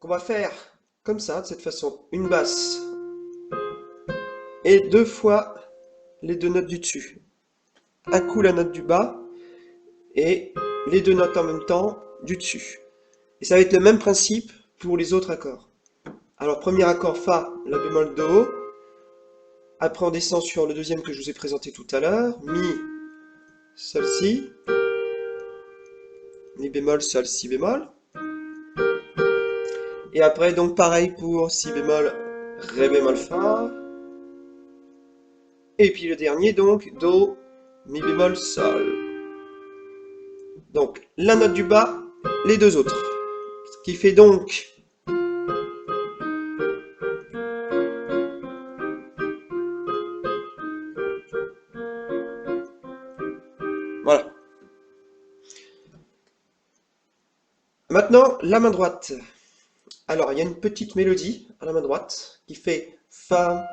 on va faire comme ça, de cette façon, une basse et deux fois les deux notes du dessus. Un coup la note du bas et les deux notes en même temps du dessus. Et ça va être le même principe pour les autres accords. Alors premier accord Fa, La bémol, Do. Après on descend sur le deuxième que je vous ai présenté tout à l'heure, Mi, Sol, Si. Mi bémol, Sol, Si bémol. Et après donc pareil pour Si bémol, Ré bémol, Fa. Et puis le dernier donc Do, Mi bémol, Sol. Donc la note du bas, les deux autres. Ce qui fait donc voilà. Maintenant la main droite. Alors il y a une petite mélodie à la main droite qui fait Fa,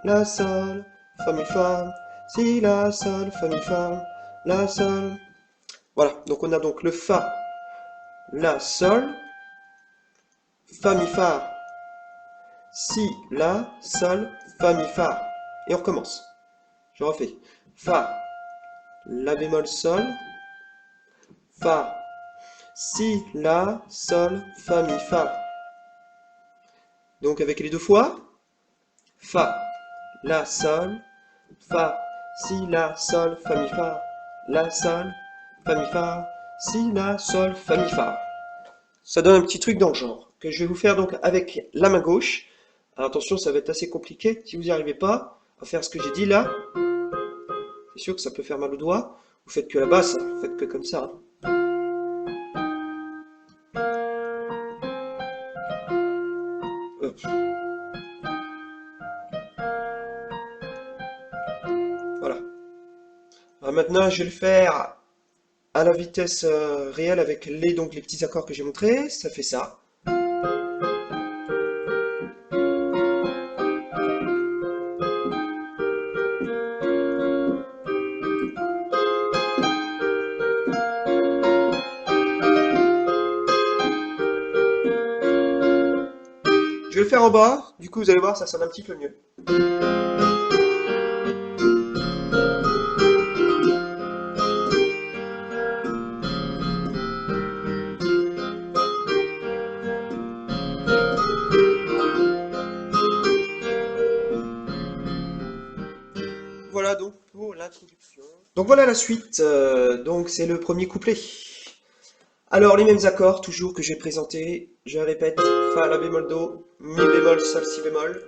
La, Sol, Fa, Mi, Fa, Si, La, Sol, Fa, Mi, Fa, La, Sol. Voilà, donc on a donc le Fa, La, Sol, Fa, Mi, Fa, Si, La, Sol, Fa, Mi, Fa. Et on recommence. Je refais. Fa, La bémol, Sol, Fa, Si, La, Sol, Fa, Mi, Fa. Donc avec les deux fois. Fa, La, Sol, Fa, Si, La, Sol, Fa, Mi, Fa, La, Sol, Fa, Mi, Fa, Si, La, Sol, Fa, Mi, Fa. Ça donne un petit truc dans le genre, que je vais vous faire donc avec la main gauche. Alors attention, ça va être assez compliqué. Si vous n'y arrivez pas à faire ce que j'ai dit là, c'est sûr que ça peut faire mal aux doigts. Vous faites que la basse, hein. Vous faites que comme ça, hein. Hop. Voilà. Alors maintenant, je vais le faire à la vitesse réelle avec donc les petits accords que j'ai montrés. Ça fait ça. Je vais le faire en bas, du coup vous allez voir, ça sonne un petit peu mieux. Voilà donc pour l'introduction. Donc voilà la suite, donc c'est le premier couplet. Alors les mêmes accords toujours que j'ai présentés, je répète, Fa, La bémol, Do, Mi bémol, Sol, Si bémol,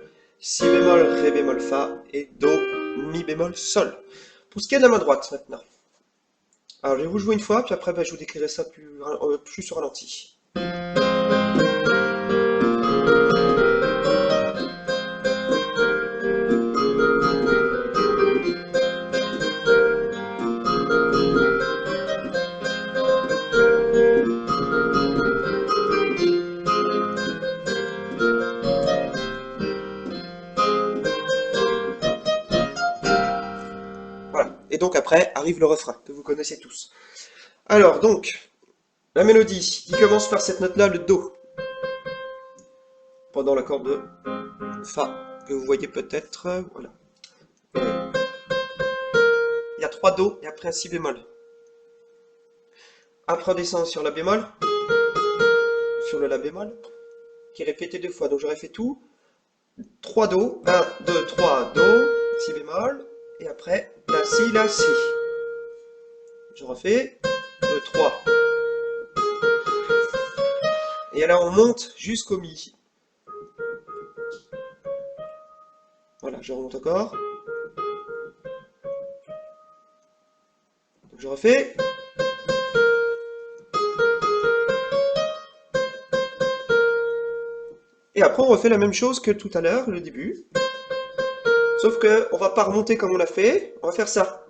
Ré bémol, Fa et Do, Mi bémol, Sol. Pour ce qui est de la main droite maintenant. Alors je vais vous jouer une fois, puis après je vous décrirai ça plus au ralenti. Voilà, et donc après arrive le refrain, que vous connaissez tous. Alors donc, la mélodie qui commence par cette note-là, le Do, pendant l'accord de Fa, que vous voyez peut-être, voilà. Il y a 3 Do et après un Si bémol. Après on descend sur La bémol, sur le La bémol, qui est répété deux fois, donc j'aurais fait tout. 3 Do, 1, 2, 3, Do, Si bémol, et après La, Si. Je refais, 2, 3. Et là on monte jusqu'au Mi. Voilà, je remonte encore. Donc je refais. Et après on refait la même chose que tout à l'heure, le début. Sauf que on va pas remonter comme on l'a fait, on va faire ça.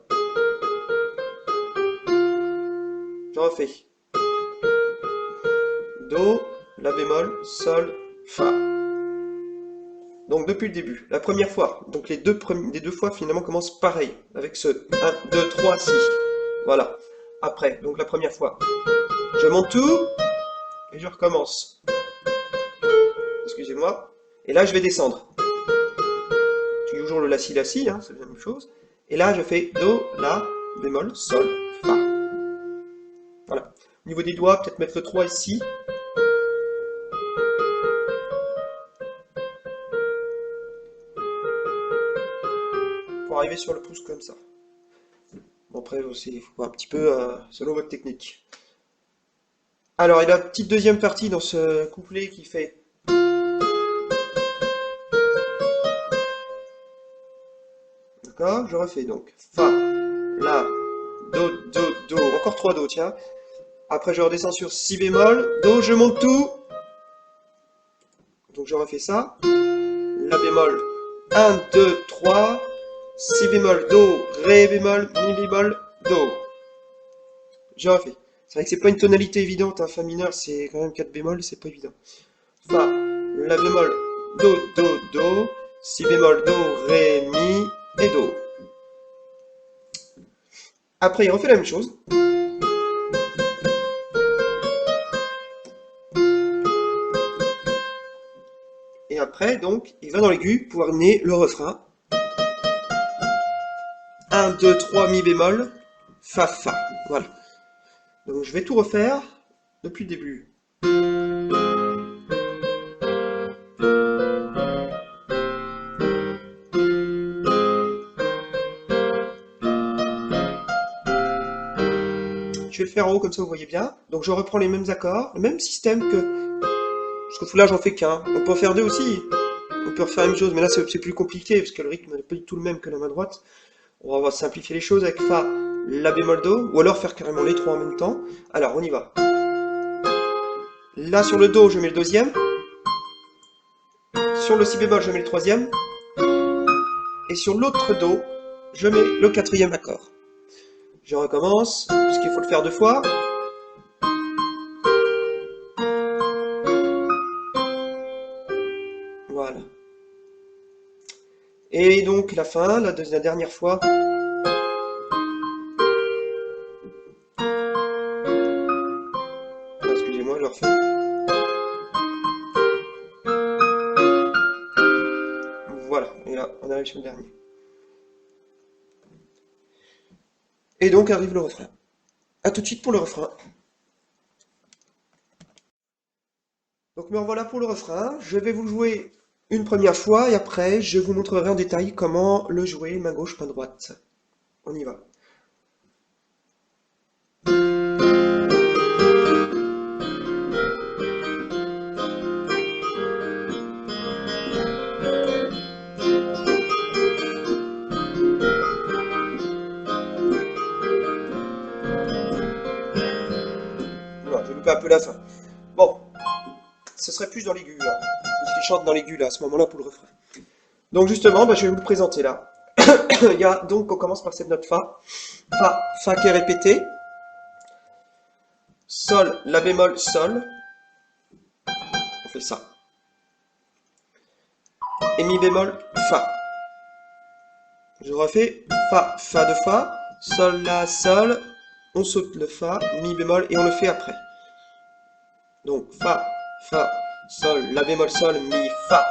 Je refais. Do, La bémol, Sol, Fa. Donc depuis le début, la première fois. Donc les deux fois finalement commencent pareil, avec ce 1, 2, 3, Si. Voilà. Après, donc la première fois. Je monte tout, et je recommence. excusez-moi. Et là, je vais descendre. Toujours le la, si, hein, c'est la même chose. Et là, je fais do, la, bémol, sol, fa. Voilà. Au niveau des doigts, peut-être mettre le 3 ici. Pour arriver sur le pouce comme ça. Bon, après, il faut voir un petit peu selon votre technique. Alors, il y a la petite deuxième partie dans ce couplet qui fait. D'accord? Je refais donc. Fa, la, do, encore 3 do, tiens. Après, je redescends sur si bémol, do, je monte tout. Donc, je refais ça. La bémol, 1, 2, 3. Si bémol, do, ré bémol, mi bémol, do. Je refais. C'est vrai que c'est pas une tonalité évidente, hein. Fa mineur, c'est quand même 4 bémol, c'est pas évident. Fa, la bémol, do, si bémol, do, ré, mi et do. Après, il refait la même chose. Et après, donc, il va dans l'aigu pour amener le refrain. 1, 2, 3, mi bémol, fa, fa. Voilà. Donc je vais tout refaire depuis le début. Je vais le faire en haut comme ça vous voyez bien. Donc je reprends les mêmes accords, le même système que... Parce que là j'en fais qu'un. On peut en faire deux aussi. On peut refaire la même chose, mais là c'est plus compliqué parce que le rythme n'est pas du tout le même que la main droite. On va simplifier les choses avec Fa, La bémol Do, ou alors faire carrément les trois en même temps. Alors on y va. Là sur le Do je mets le deuxième. Sur le Si bémol je mets le troisième. Et sur l'autre Do je mets le quatrième accord. Je recommence, puisqu'il faut le faire deux fois. Voilà. Et donc la fin, la dernière fois. Excusez-moi, je le refais. Voilà, et là, on arrive sur le dernier. Et donc arrive le refrain. A tout de suite pour le refrain. Donc me revoilà pour le refrain. Je vais vous le jouer une première fois et après je vous montrerai en détail comment le jouer main gauche, main droite. On y va. Voilà, j'ai loupé un peu la fin. Bon, ce serait plus dans l'aigu là. Je chante dans l'aigu là, à ce moment-là pour le refrain. Donc justement, je vais vous le présenter là. Donc on commence par cette note Fa. Fa qui est répété. Sol, La bémol, Sol. On fait ça. Et Mi bémol, Fa. Je refais Fa, Fa de Fa. Sol, La, Sol. On saute le Fa, Mi bémol et on le fait après. Donc Fa, Sol, La bémol, Sol, Mi, Fa.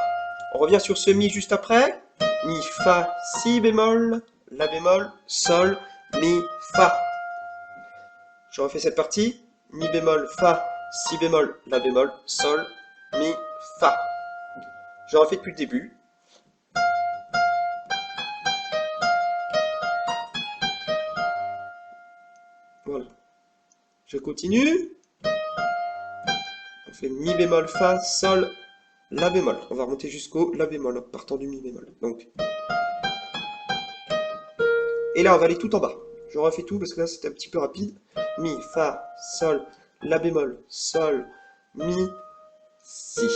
On revient sur ce Mi juste après. Mi, Fa, Si bémol, La bémol, Sol, Mi, Fa. Je refais cette partie. Mi bémol, Fa, Si bémol, La bémol, Sol, Mi, Fa. Je refais depuis le début. Voilà. Je continue. On fait Mi bémol, Fa, Sol, La bémol. On va remonter jusqu'au La bémol en partant du Mi bémol. Donc. Et là, on va aller tout en bas. Je refais tout parce que là, c'était un petit peu rapide. Mi, Fa, Sol, La bémol, Sol, Mi, Si.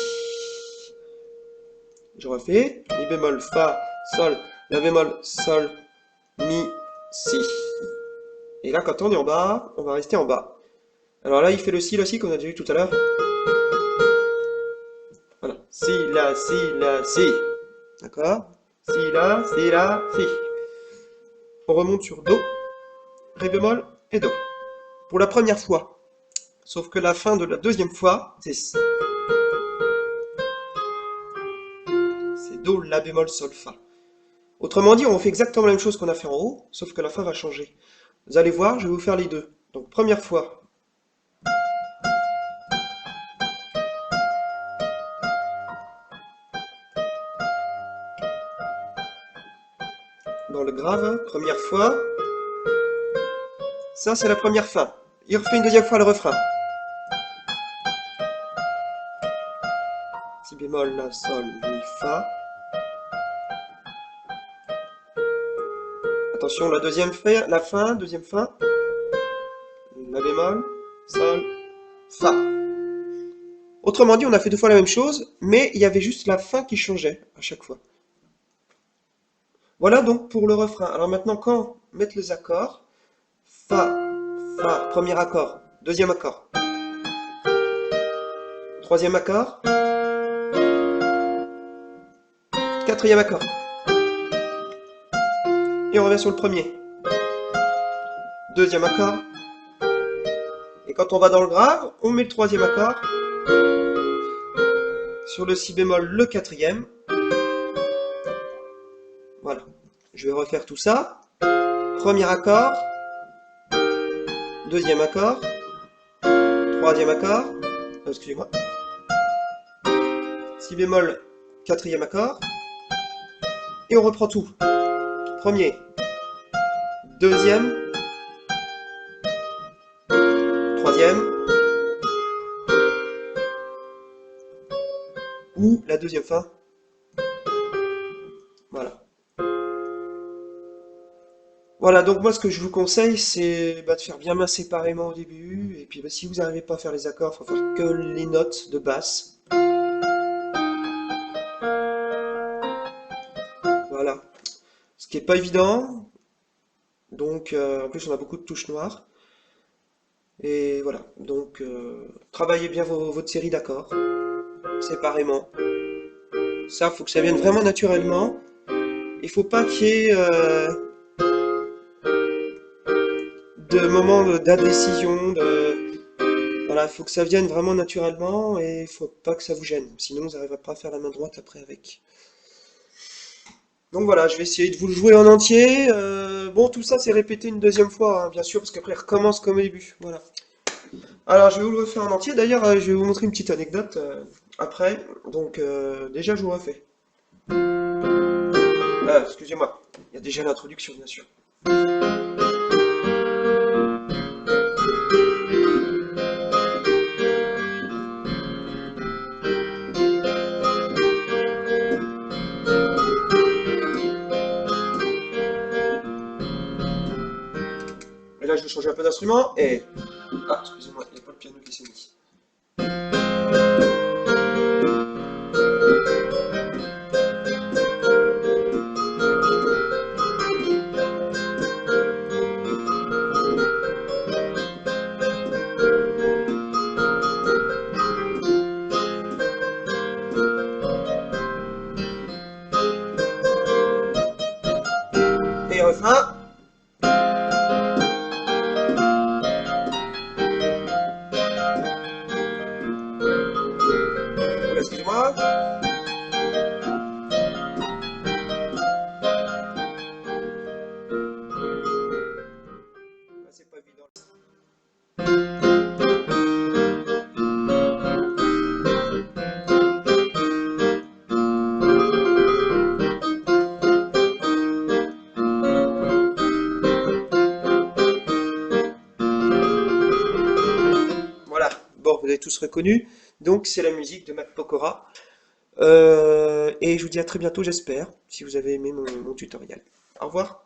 Je refais. Mi bémol, Fa, Sol, La bémol, Sol, Mi, Si. Et là, quand on est en bas, on va rester en bas. Alors là, il fait le Si, là, Si, qu'on a déjà vu tout à l'heure. Voilà. Si, la, si. D'accord? Si, la, si. On remonte sur Do, Ré bémol et Do. Pour la première fois. Sauf que la fin de la deuxième fois, c'est Do, La bémol, Sol, Fa. Autrement dit, on fait exactement la même chose qu'on a fait en haut, sauf que la fin va changer. Vous allez voir, je vais vous faire les deux. Donc première fois. Dans le grave, première fois. Ça, c'est la première fin. Il refait une deuxième fois le refrain. Si bémol, La, Sol, Mi, Fa. Attention, la deuxième fin, la fin, deuxième fin. La bémol, Sol, Fa. Autrement dit, on a fait deux fois la même chose, mais il y avait juste la fin qui changeait à chaque fois. Voilà donc pour le refrain. Alors maintenant, quand mettre les accords, Fa, Fa, premier accord, deuxième accord, troisième accord, quatrième accord. Et on revient sur le premier. Deuxième accord. Et quand on va dans le grave, on met le troisième accord. Sur le si bémol, le quatrième. Voilà. Je vais refaire tout ça. Premier accord. Deuxième accord. Troisième accord. Excusez-moi. Si bémol, quatrième accord. Et on reprend tout. Premier. Deuxième. Troisième. Ou la deuxième fin. Voilà. Voilà, donc moi ce que je vous conseille, c'est de faire bien main séparément au début, et puis si vous n'arrivez pas à faire les accords, il faut faire que les notes de basse. Voilà. Ce qui n'est pas évident, donc en plus on a beaucoup de touches noires. Et voilà, donc travaillez bien votre série d'accords, séparément. Ça, faut que ça vienne vraiment naturellement. Il faut pas qu'il y ait de moments d'indécision, voilà, il faut que ça vienne vraiment naturellement et il faut pas que ça vous gêne. Sinon, vous n'arriverez pas à faire la main droite après avec. Donc voilà, je vais essayer de vous le jouer en entier. Bon, tout ça, c'est répété une deuxième fois, hein, bien sûr, parce qu'après, il recommence comme au début. Voilà. Alors, je vais vous le refaire en entier. D'ailleurs, je vais vous montrer une petite anecdote après. Donc, déjà, je vous refais. Excusez-moi, il y a déjà l'introduction, bien sûr. Et là, je vais changer un peu d'instrument et... Ah, excusez-moi, il n'y a pas le piano qui s'est mis. Et refrain. Excusez-moi. C'est pas évident. Voilà, bon, vous avez tous reconnu. Donc, c'est la musique de Matt Pokora. Et je vous dis à très bientôt, j'espère, si vous avez aimé mon tutoriel. Au revoir.